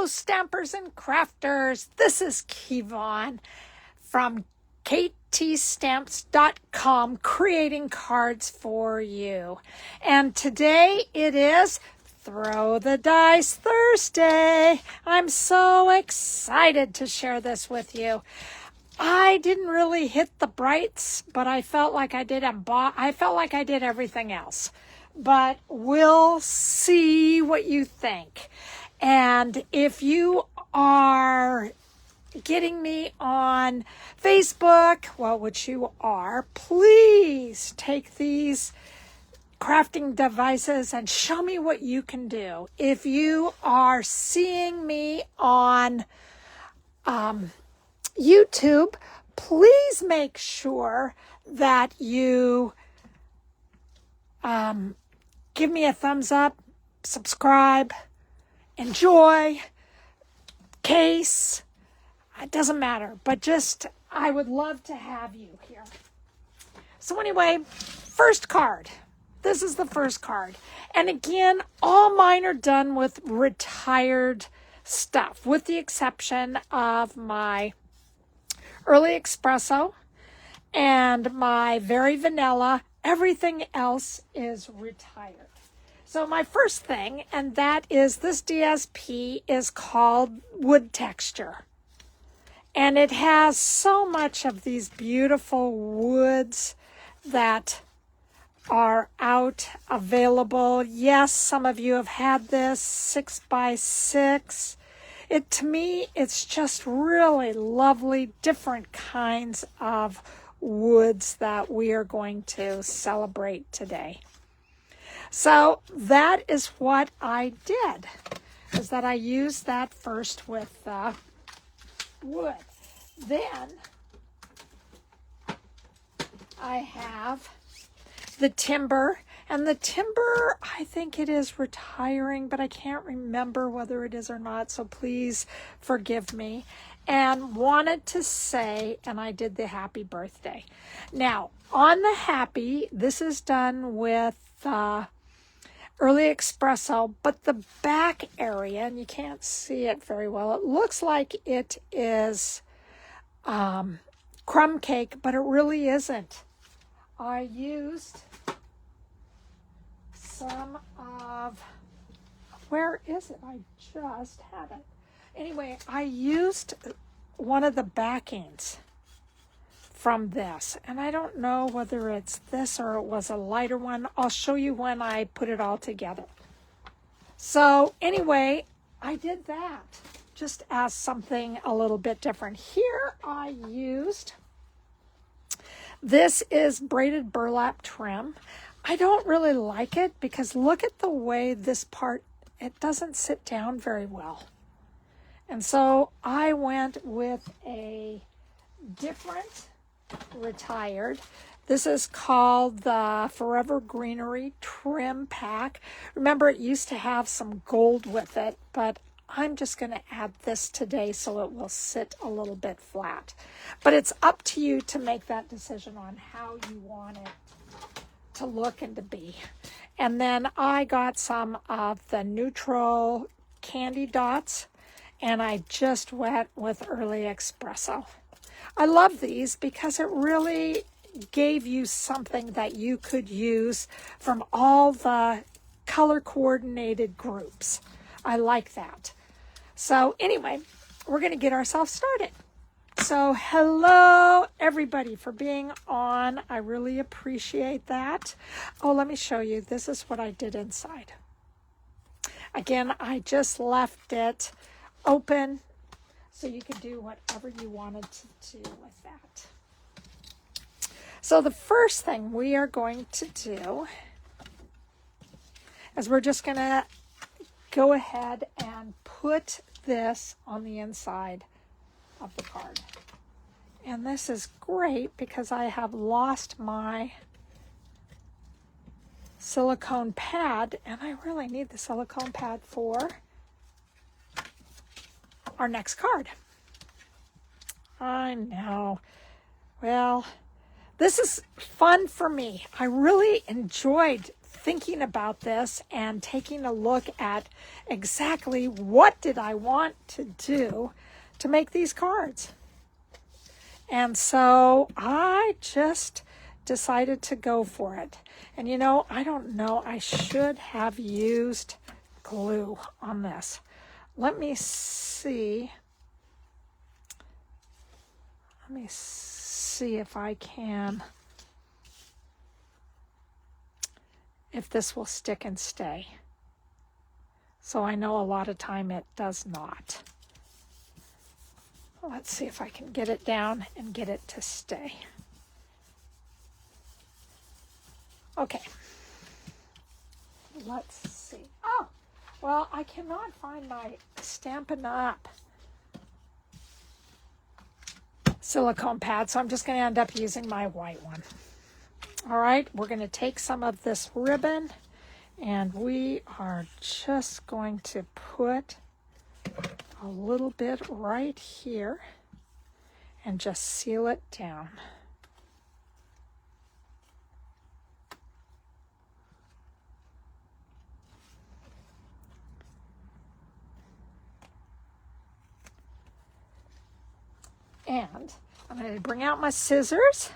Stampers and Crafters. This is Kevon from ktstamps.com, creating cards for you. And today it is Throw the Dice Thursday. I'm so excited to share this with you. I didn't really hit the brights, but I felt like I did everything else. But we'll see what you think. And if you are getting me on Facebook, well, which you are, please take these crafting devices and show me what you can do. If you are seeing me on YouTube, please make sure that you give me a thumbs up, subscribe, enjoy, case, it doesn't matter, but just, I would love to have you here. So anyway, first card. This is the first card. And again, all mine are done with retired stuff, with the exception of my Early Espresso and my Very Vanilla. Everything else is retired. So my first thing, and that is this DSP, is called Wood Texture. And it has so much of these beautiful woods that are out available. Yes, some of you have had this 6x6. To me, it's just really lovely, different kinds of woods that we are going to celebrate today. So that is what I did, is that I used that first with wood. Then I have the timber, and the timber, I think it is retiring, but I can't remember whether it is or not, so please forgive me. And wanted to say, and I did the happy birthday. Now, on the happy, this is done with Early Espresso, but the back area, and you can't see it very well, it looks like it is crumb cake, but it really isn't. I used some of, where is it? I just had it. Anyway, I used one of the backings from this, and I don't know whether it's this or it was a lighter one. I'll show you when I put it all together. So anyway, I did that just as something a little bit different. Here I used, this is braided burlap trim. I don't really like it because look at the way this part, it doesn't sit down very well. And so I went with a different retired. This is called the Forever Greenery Trim Pack. Remember, it used to have some gold with it, but I'm just going to add this today so it will sit a little bit flat. But it's up to you to make that decision on how you want it to look and to be. And then I got some of the neutral candy dots, and I just went with Early Espresso. I love these because it really gave you something that you could use from all the color coordinated groups. I like that. So anyway, we're going to get ourselves started. So hello everybody for being on. I really appreciate that. Oh, let me show you. This is what I did inside. Again, I just left it open so you could do whatever you wanted to do with that. So the first thing we are going to do is we're just going to go ahead and put this on the inside of the card. And this is great because I have lost my silicone pad, and I really need the silicone pad for our next card. I know. Well, this is fun for me. I really enjoyed thinking about this and taking a look at exactly what did I want to do to make these cards. And so I just decided to go for it. And you know, I don't know, I should have used glue on this. Let me see. Let me see if I can, if this will stick and stay. So I know a lot of time it does not. Let's see if I can get it down and get it to stay. Okay. Let's see. Oh, well, I cannot find my Stampin' Up silicone pad, so I'm just going to end up using my white one. All right, we're going to take some of this ribbon, and we are just going to put a little bit right here and just seal it down. And I'm going to bring out my scissors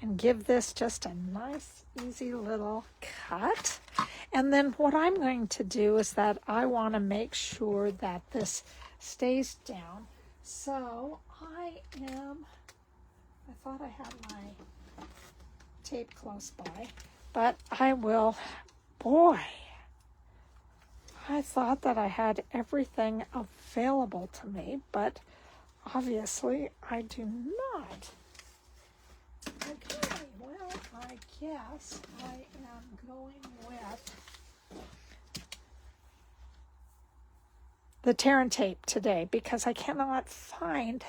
and give this just a nice, easy little cut. And then what I'm going to do is that I want to make sure that this stays down. So I thought I had my tape close by, but I will, boy, I thought that I had everything available to me, but obviously I do not. Okay, well, I guess I am going with the tear and tape today because I cannot find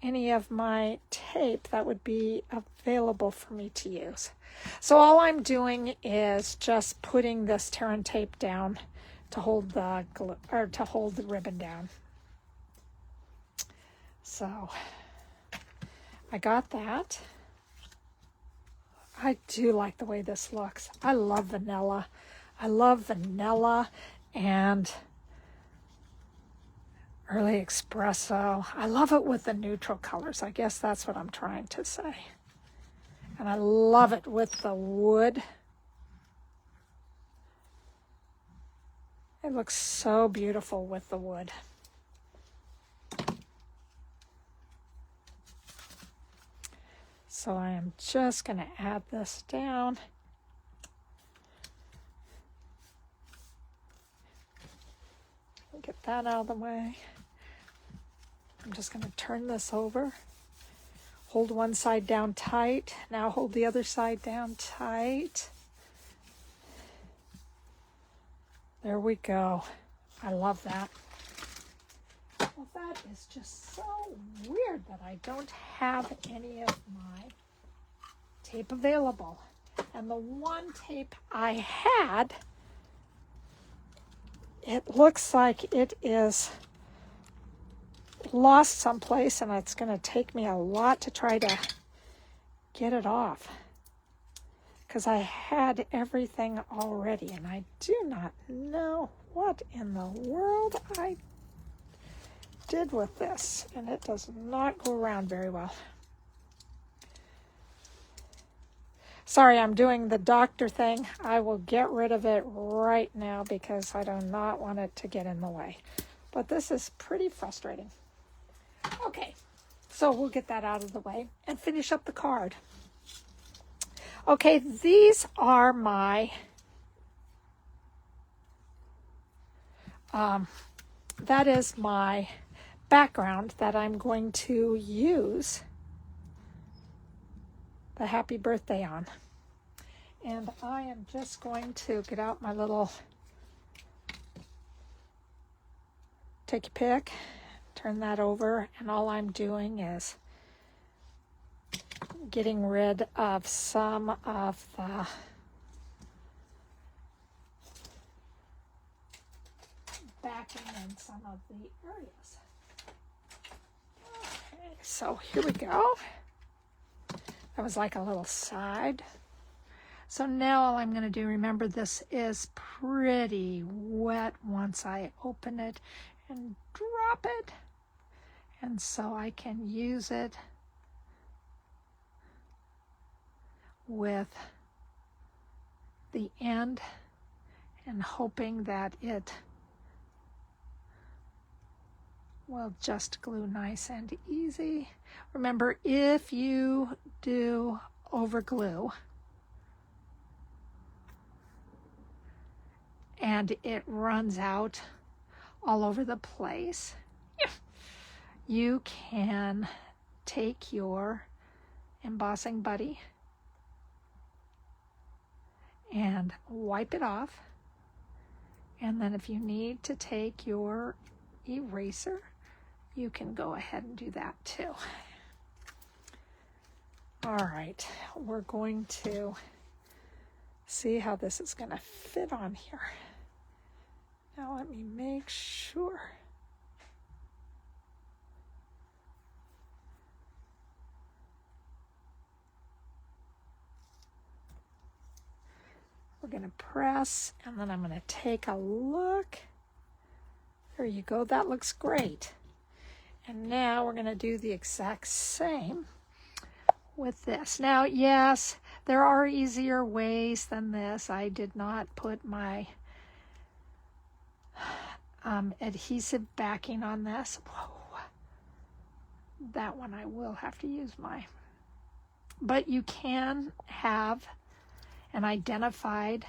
any of my tape that would be available for me to use. So all I'm doing is just putting this tear and tape down to hold the glue, or to hold the ribbon down. So I got that. I do like the way this looks. I love vanilla. I love vanilla and early espresso. I love it with the neutral colors. I guess that's what I'm trying to say. And I love it with the wood. It looks so beautiful with the wood. So I am just going to add this down. Get that out of the way. I'm just going to turn this over. Hold one side down tight. Now hold the other side down tight. There we go. I love that. Well, that is just so weird that I don't have any of my tape available. And the one tape I had, it looks like it is lost someplace, and it's going to take me a lot to try to get it off. Because I had everything already, and I do not know what in the world I did with this, and it does not go around very well. Sorry, I'm doing the doctor thing. I will get rid of it right now because I do not want it to get in the way. But this is pretty frustrating. Okay, so we'll get that out of the way and finish up the card. Okay, these are my that is my background that I'm going to use the happy birthday on. And I am just going to get out my little, take your pick, turn that over, and all I'm doing is getting rid of some of the backing and some of the areas. Okay, so here we go. That was like a little side. So now all I'm going to do, remember this is pretty wet once I open it and drop it. And so I can use it with the end and hoping that it will just glue nice and easy. Remember, if you do over glue and it runs out all over the place, you can take your embossing buddy and wipe it off. And then if you need to take your eraser, you can go ahead and do that too. All right, we're going to see how this is going to fit on here. Now let me make sure. We're going to press, and then I'm going to take a look. There you go. That looks great. And now we're going to do the exact same with this. Now, yes, there are easier ways than this. I did not put my adhesive backing on this. Whoa. That one I will have to use my. But you can have an identified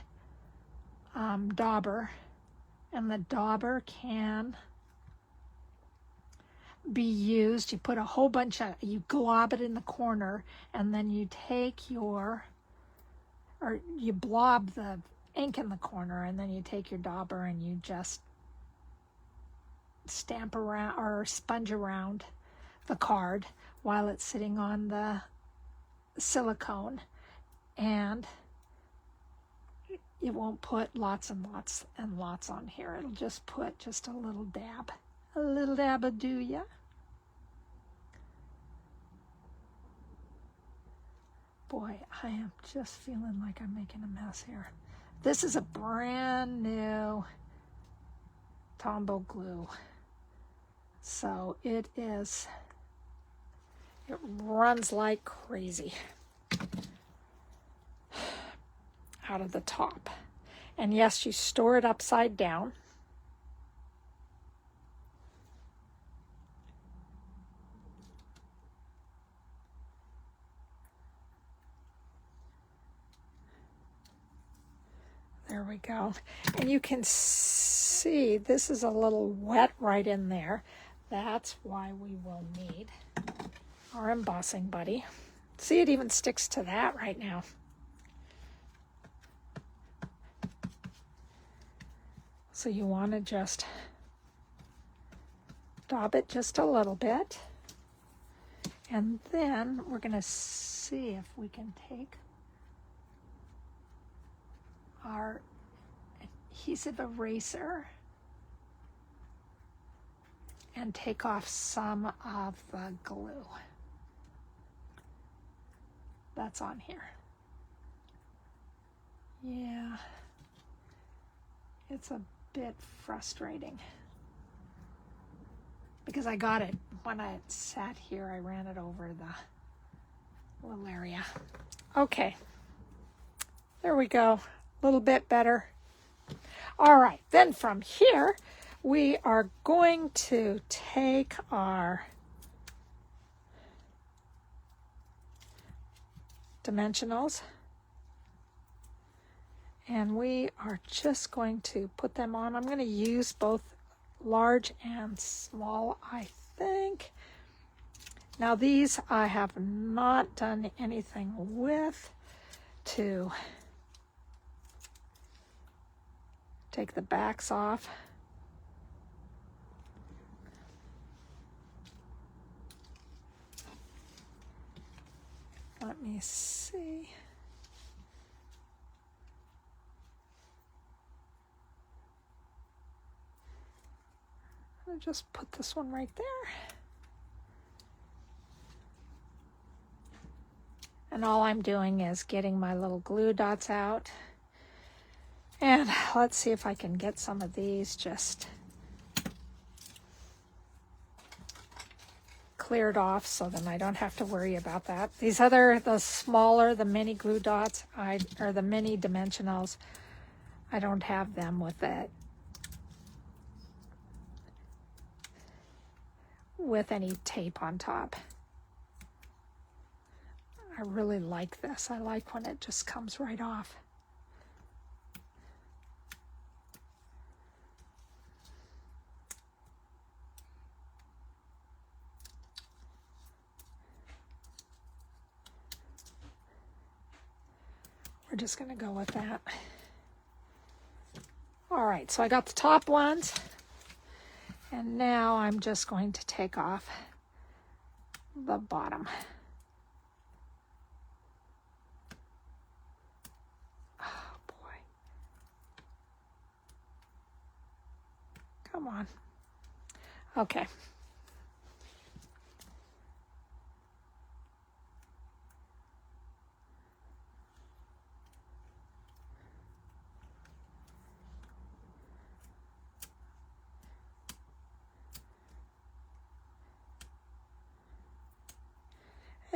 dauber, and the dauber can be used. You put a whole bunch of, you glob it in the corner, and then you take your, or you blob the ink in the corner, and then you take your dauber and you just stamp around or sponge around the card while it's sitting on the silicone, and it won't put lots and lots and lots on here. It'll just put just a little dab of do ya. Boy, I am just feeling like I'm making a mess here. This is a brand new Tombow glue. So it runs like crazy out of the top. And yes, you store it upside down. There we go. And you can see this is a little wet right in there. That's why we will need our embossing buddy. See, it even sticks to that right now. So you want to just daub it just a little bit. And then we're going to see if we can take our adhesive eraser and take off some of the glue that's on here. Yeah, it's a bit frustrating because I got it when I sat here. I ran it over the little area. Okay, there we go. A little bit better. All right, then from here we are going to take our dimensionals and we are just going to put them on. I'm going to use both large and small, I think. Now these I have not done anything with to take the backs off. Let me see. I'll just put this one right there. And all I'm doing is getting my little glue dots out. And let's see if I can get some of these just cleared off so then I don't have to worry about that. These other, the smaller, the mini glue dots, or the mini dimensionals, I don't have them with it. With any tape on top. I really like this. I like when it just comes right off. We're just going to go with that. All right, so I got the top ones. And now I'm just going to take off the bottom. Oh boy. Come on. Okay.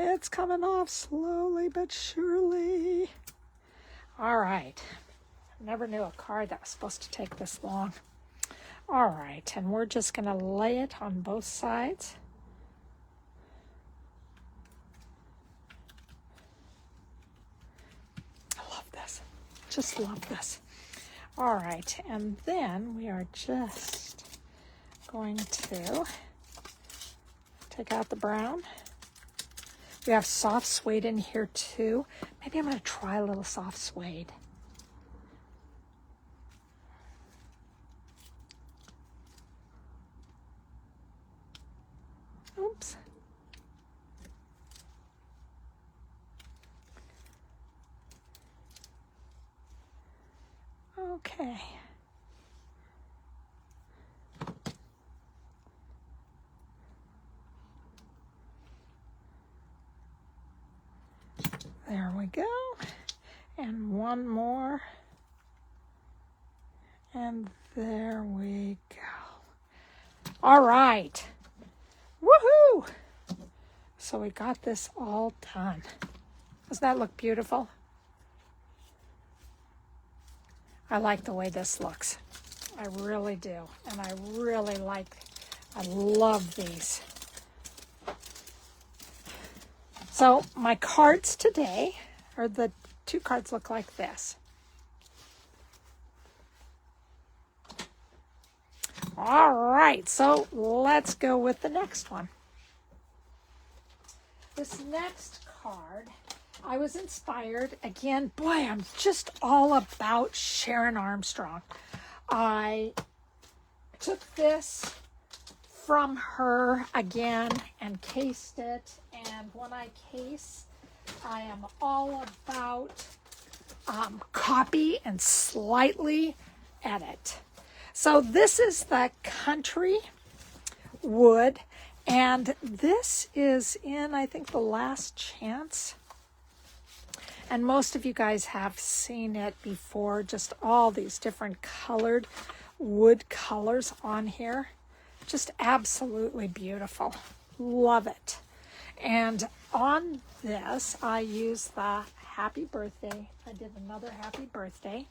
It's coming off slowly but surely. All right. Never knew a card that was supposed to take this long. All right, and we're just going to lay it on both sides. I love this. Just love this. All right, and then we are just going to take out the brown. We have soft suede in here too. Maybe I'm going to try a little soft suede. Oops. Okay. There we go. And one more. And there we go. All right. Woohoo! So we got this all done. Doesn't that look beautiful? I like the way this looks. I really do. And I love these. So my cards today, or the two cards look like this. All right, so let's go with the next one. This next card, I was inspired. Again, boy, I'm just all about Sharon Armstrong. I took this from her again and cased it. And when I case, I am all about copy and slightly edit. So this is the Country Wood, and this is in, I think, the Last Chance. And most of you guys have seen it before, just all these different colored wood colors on here. Just absolutely beautiful. Love it. And on this, I used the Happy Birthday. I did another Happy Birthday.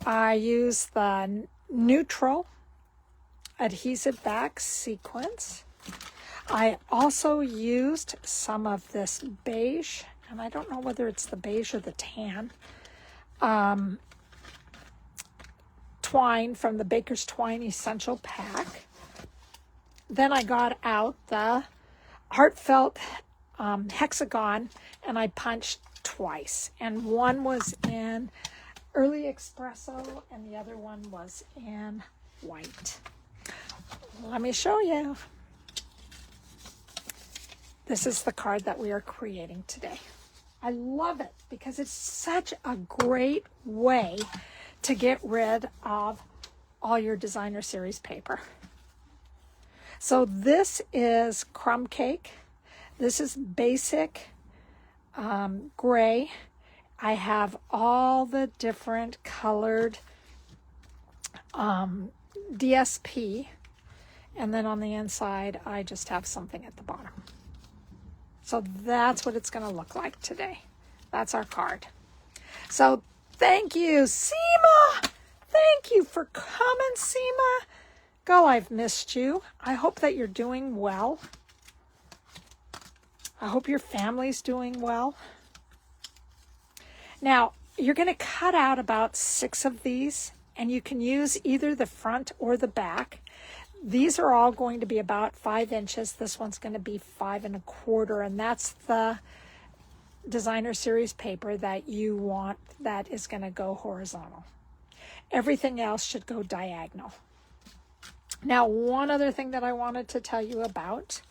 I used the neutral Adhesive-Backed Sequins. I also used some of this beige, and I don't know whether it's the beige or the tan, twine from the Baker's Twine Essential Pack. Then I got out the Heartfelt Hexagon, and I punched twice. And one was in Early Espresso, and the other one was in white. Let me show you. This is the card that we are creating today. I love it because it's such a great way to get rid of all your designer series paper. So this is Crumb Cake. This is basic gray. I have all the different colored DSP. And then on the inside, I just have something at the bottom. So that's what it's going to look like today. That's our card. So thank you, Seema. Thank you for coming, Seema. Girl, I've missed you. I hope that you're doing well. I hope your family's doing well. Now, you're going to cut out about 6 of these, and you can use either the front or the back. These are all going to be about 5 inches. This one's going to be 5 1/4, and that's the designer series paper that you want that is going to go horizontal. Everything else should go diagonal. Now, one other thing that I wanted to tell you about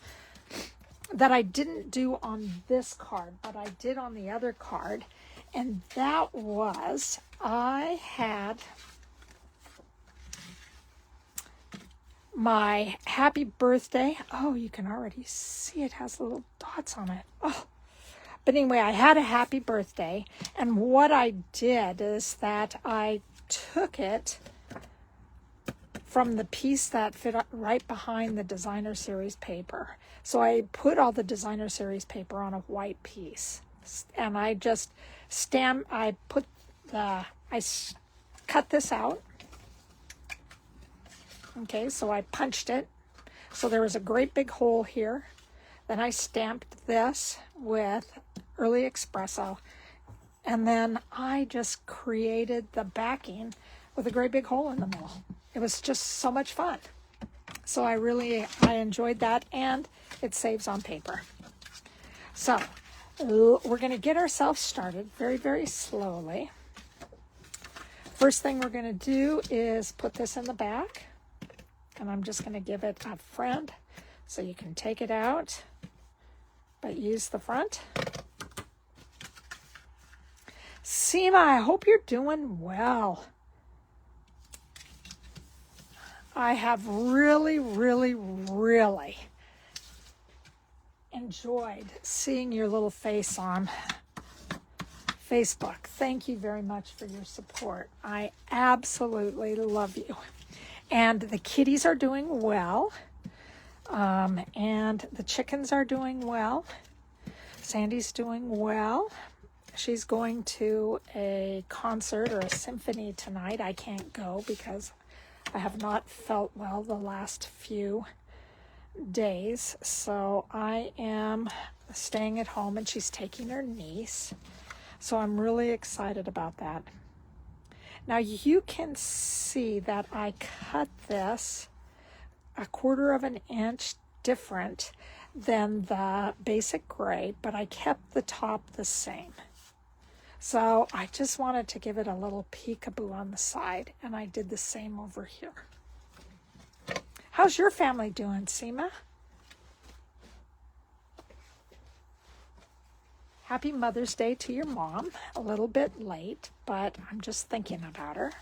that I didn't do on this card, but I did on the other card, and that was I had my happy birthday. Oh, you can already see it has little dots on it. Oh, but anyway, I had a happy birthday, and what I did is that I took it from the piece that fit right behind the designer series paper. So I put all the designer series paper on a white piece, and I just I cut this out. Okay, so I punched it. So there was a great big hole here. Then I stamped this with early espresso. And then I just created the backing with a great big hole in the middle. It was just so much fun. So I enjoyed that, and it saves on paper. So we're going to get ourselves started very, very slowly. First thing we're going to do is put this in the back. And I'm just going to give it a friend so you can take it out, but use the front. Seema, I hope you're doing well. I have really, really, really enjoyed seeing your little face on Facebook. Thank you very much for your support. I absolutely love you. And the kitties are doing well, and the chickens are doing well. Sandy's doing well. She's going to a concert or a symphony tonight. I can't go because I have not felt well the last few days. So I am staying at home, and she's taking her niece. So I'm really excited about that. Now you can see that I cut this 1/4 inch different than the basic gray, but I kept the top the same. So I just wanted to give it a little peekaboo on the side, and I did the same over here. How's your family doing, Seema? Happy Mother's Day to your mom. A little bit late, but I'm just thinking about her.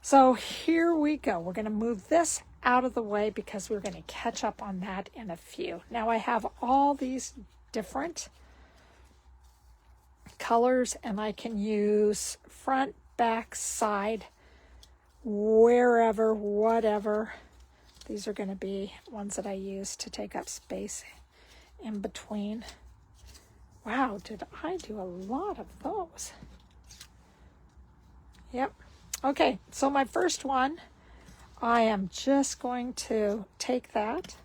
So here we go. We're going to move this out of the way because we're going to catch up on that in a few. Now I have all these different colors, and I can use front, back, side, wherever, whatever. These are going to be ones that I use to take up space in between. Wow, did I do a lot of those? Yep. Okay, so my first one, I am just going to take that,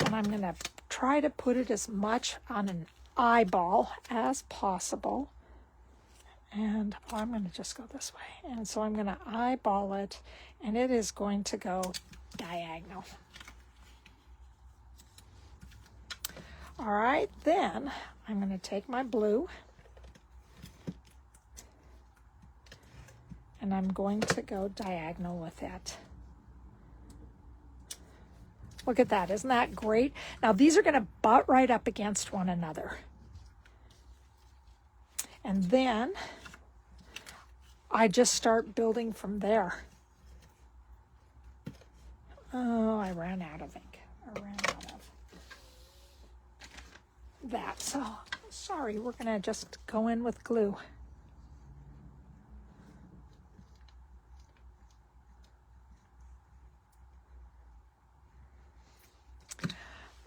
and I'm going to try to put it as much on an eyeball as possible. And I'm going to just go this way. And so I'm going to eyeball it, and it is going to go diagonal. All right, then I'm going to take my blue, and I'm going to go diagonal with it. Look at that. Isn't that great? Now, these are going to butt right up against one another. And then I just start building from there. Oh, I ran out of ink. that. So, sorry, we're gonna just go in with glue.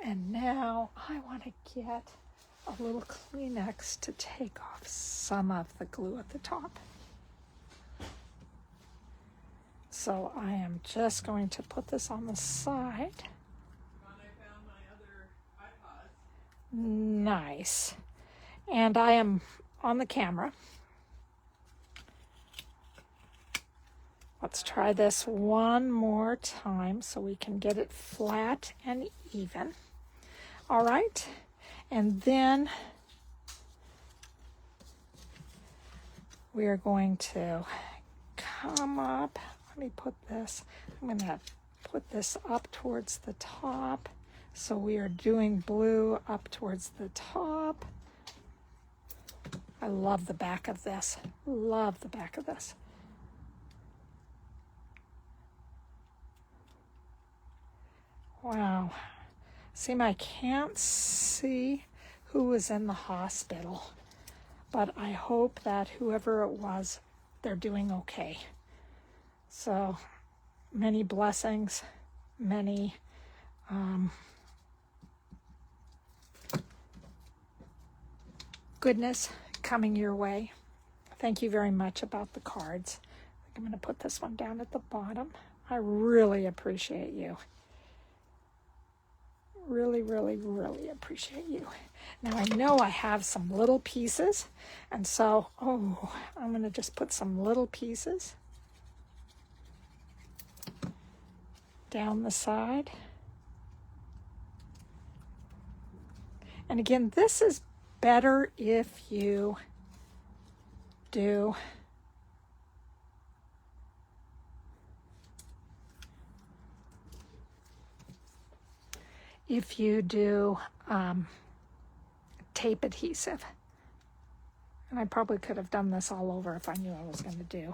And now I want to get a little Kleenex to take off some of the glue at the top. So I am just going to put this on the side. I found my other iPods. Nice. And I am on the camera. Let's try this one more time so we can get it flat and even. All right. And then we are going to come up. Let me put this. I'm going to put this up towards the top. So we are doing blue up towards the top. I love the back of this. Love the back of this. Wow. See, I can't see who was in the hospital, but I hope that whoever it was, they're doing okay. So many blessings, many goodness coming your way. Thank you very much about the cards. I'm going to put this one down at the bottom. I really appreciate you. Really, really, really appreciate you. Now I know I have some little pieces, and so, I'm going to just put some little pieces down the side. And again, this is better if you do tape adhesive. And I probably could have done this all over if I knew I was going to do.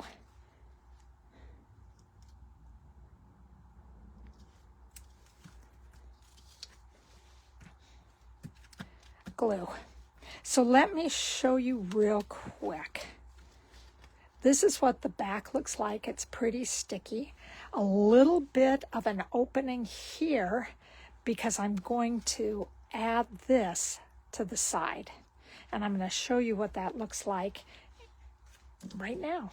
Glue. So let me show you real quick. This is what the back looks like. It's pretty sticky. A little bit of an opening here because I'm going to add this to the side. And I'm going to show you what that looks like right now.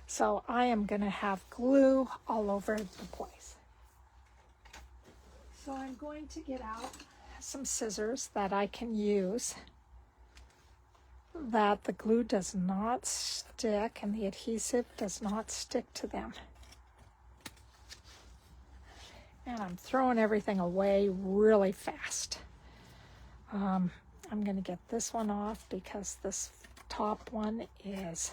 So I am going to have glue all over the place. So I'm going to get out some scissors that I can use that the glue does not stick and the adhesive does not stick to them. And I'm throwing everything away really fast. I'm going to get this one off because this top one is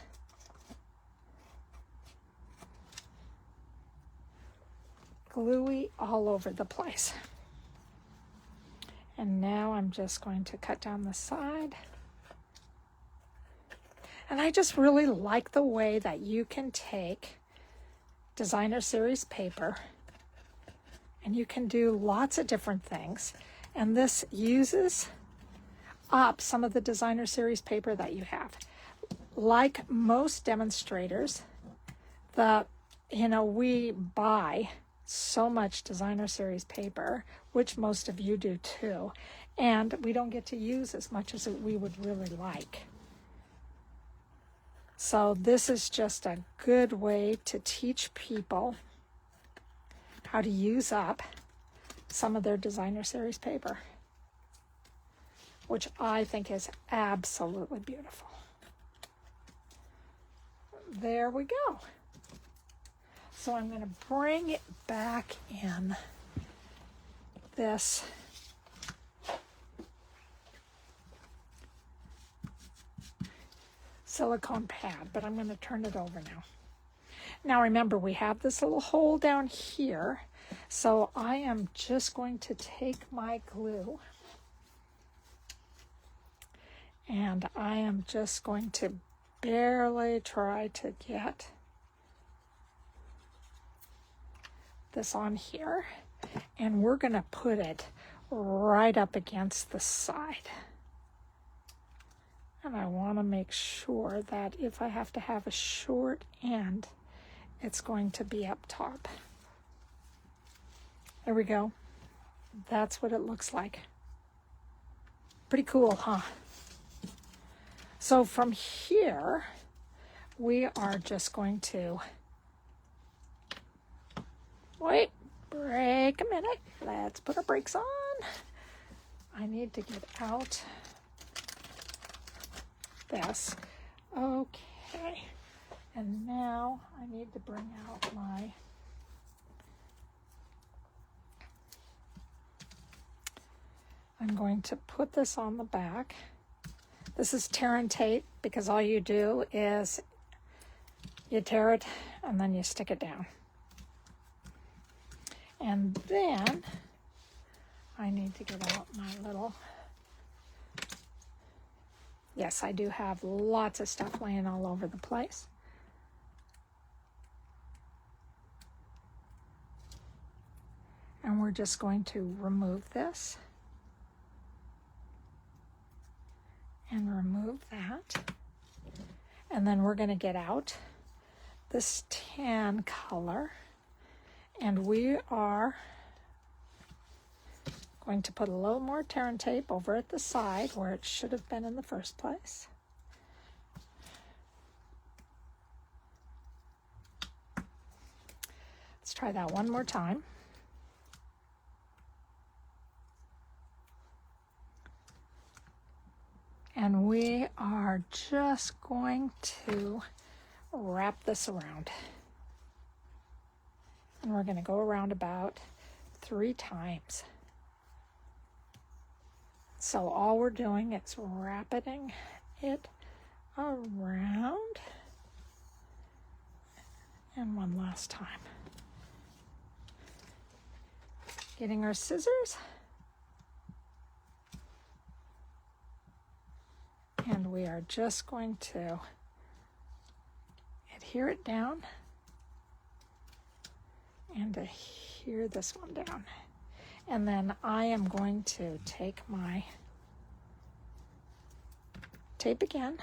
gluey all over the place. And now I'm just going to cut down the side. And I just really like the way that you can take designer series paper and you can do lots of different things. And this uses up some of the designer series paper that you have. Like most demonstrators, we buy so much designer series paper, which most of you do too, and we don't get to use as much as we would really like. So this is just a good way to teach people how to use up some of their designer series paper, which I think is absolutely beautiful. There we go. So I'm going to bring it back in this silicone pad, but I'm going to turn it over now. Now remember, we have this little hole down here, so I am just going to take my glue and I am just going to barely try to get this on here. and we're going to put it right up against the side. And I want to make sure that if I have to have a short end, it's going to be up top. There we go. That's what it looks like. Pretty cool, huh? So from here, we are just going to, wait, break a minute. Let's put our brakes on. I need to get out this. Okay. And now I need to bring out my I'm going to put this on the back. This is tear and tape because all you do is you tear it and then you stick it down. And then I need to get out my little, yes, I do have lots of stuff laying all over the place. And we're just going to remove this and remove that. And then we're going to get out this tan color, and we are going to put a little more tear and tape over at the side where it should have been in the first place. Let's try that one more time. And we are just going to wrap this around. And we're going to go around about 3 times. So all we're doing is wrapping it around. And one last time. Getting our scissors. And we are just going to adhere it down and adhere this one down. And then I am going to take my tape again.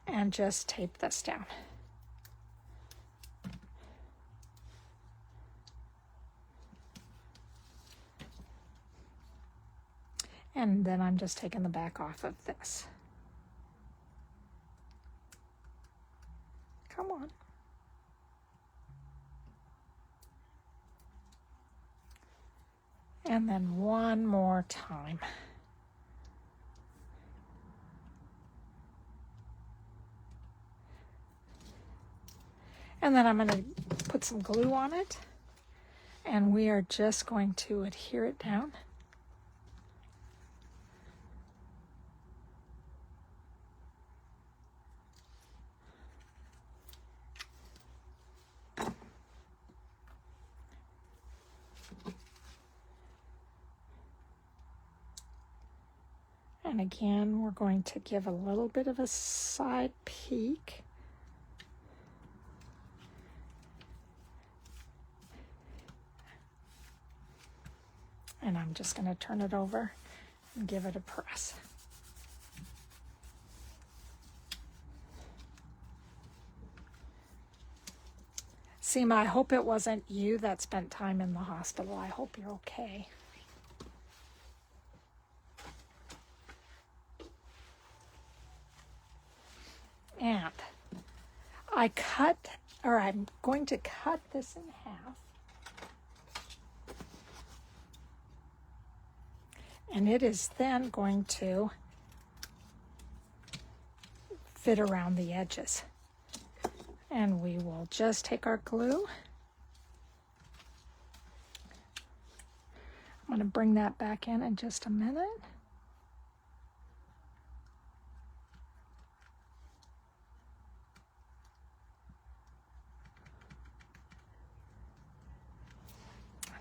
And just tape this down. And then I'm just taking the back off of this. Come on. And then one more time. And then I'm going to put some glue on it. And we are just going to adhere it down. And again, we're going to give a little bit of a side peek. And I'm just going to turn it over and give it a press. Seema, I hope it wasn't you that spent time in the hospital. I hope you're okay. And I'm going to cut this in half. And it is then going to fit around the edges. And we will just take our glue. I'm going to bring that back in just a minute.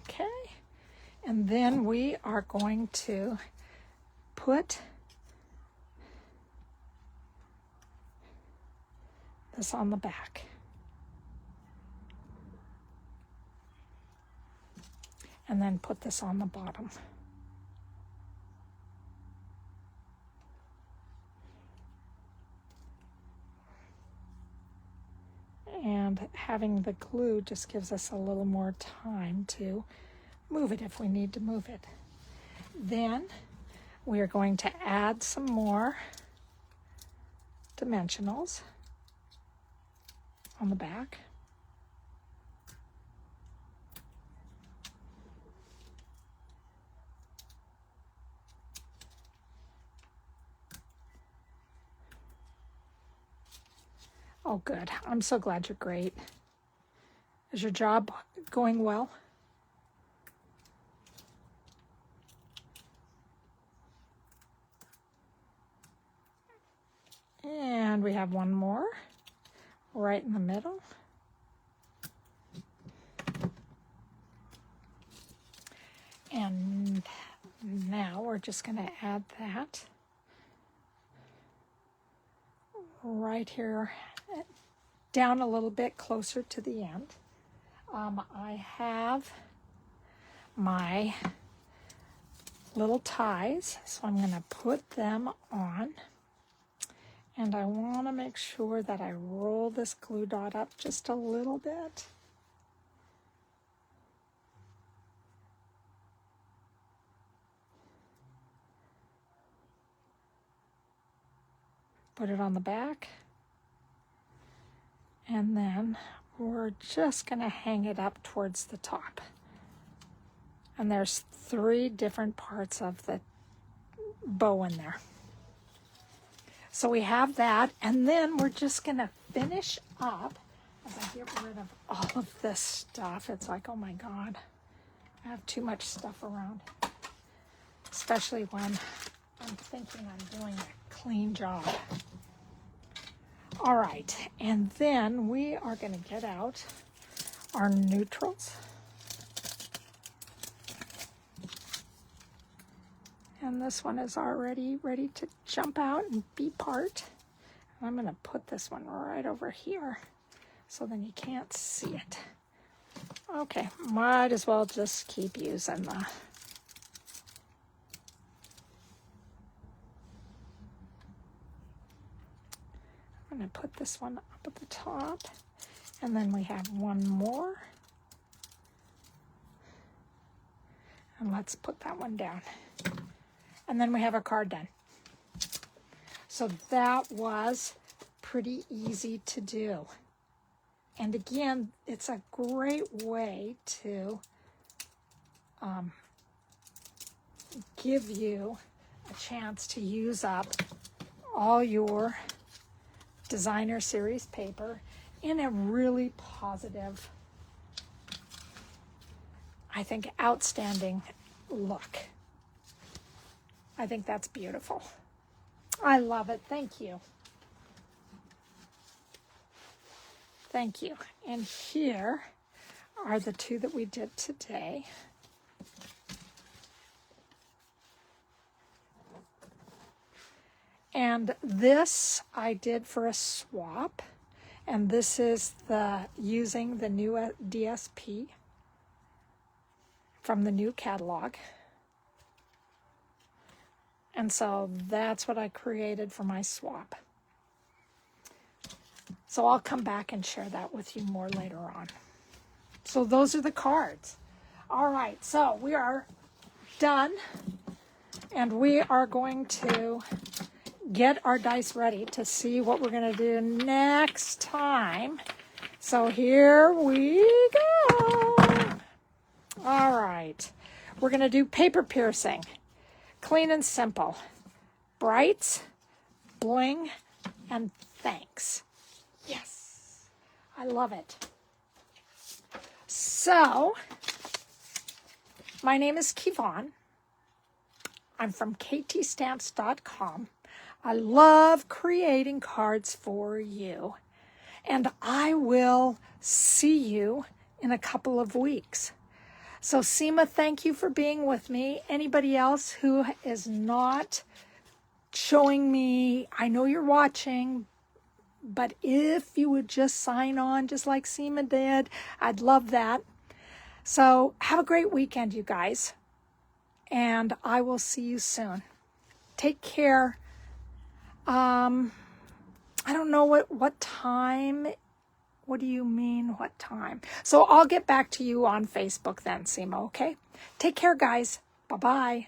Okay, and then we are going to put this on the back. And then put this on the bottom. And having the glue just gives us a little more time to move it if we need to move it. Then we are going to add some more dimensionals on the back. Oh, good. I'm so glad you're great. Is your job going well? And we have one more right in the middle. And now we're just going to add that right here, down a little bit closer to the end. I have my little ties, so I'm going to put them on. And I want to make sure that I roll this glue dot up just a little bit. Put it on the back. And then we're just going to hang it up towards the top. And there's 3 different parts of the bow in there. So we have that, and then we're just going to finish up as I get rid of all of this stuff. It's like, oh my God, I have too much stuff around, especially when I'm thinking I'm doing a clean job. All right, and then we are going to get out our neutrals. And this one is already ready to jump out and be part. And I'm going to put this one right over here so then you can't see it. Okay, might as well just keep using the... I'm going to put this one up at the top. And then we have one more. And let's put that one down. And then we have our card done. So that was pretty easy to do. And again, it's a great way to give you a chance to use up all your designer series paper in a really positive, I think, outstanding look. I think that's beautiful. I love it. Thank you. Thank you. And here are the 2 that we did today. And this I did for a swap. And this is using the new DSP from the new catalog. And so that's what I created for my swap. So I'll come back and share that with you more later on. So those are the cards. All right, so we are done. And we are going to get our dice ready to see what we're going to do next time. So here we go. All right, we're going to do paper piercing. Clean and simple. Brights, bling, and thanks. Yes, I love it. So, my name is Kevon. I'm from ktstamps.com. I love creating cards for you. And I will see you in a couple of weeks. So Seema, thank you for being with me. Anybody else who is not showing me, I know you're watching, But if you would just sign on just like Seema did, I'd love that. So have a great weekend, you guys. And I will see you soon. Take care. I don't know what time. What do you mean, what time? So I'll get back to you on Facebook then, Seema, okay? Take care, guys. Bye-bye.